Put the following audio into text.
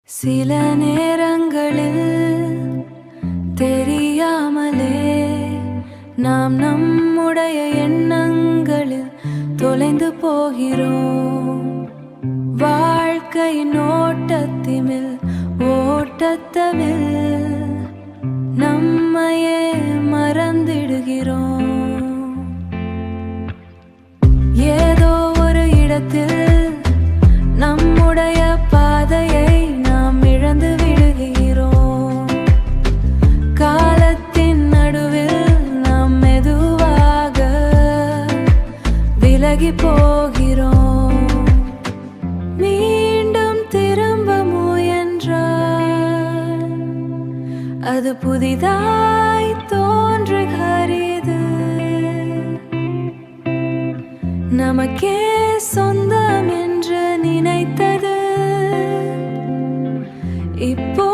சில நேரங்களில் தெரியாமலே நாம் நம்முடைய எண்ணங்களில் தொலைந்து போகிறோம். வாழ்க்கையின் ஓட்டத்திமில் ஓட்டத்தவில் நம்மையே மறந்திடுகிறோம். ஏதோ ஒரு இடத்தில் நம்முடைய பாதையை நாம் இழந்து விடுகிறோம். காலத்தின் நடுவில் நாம் மெதுவாக விலகி போகிறோம். மீண்டும் திரும்ப முயன்றால் அது புதிதாய் தோன்றுகிறது. நமக்கே சொந்தம் என்று நினைத்தது இப்போ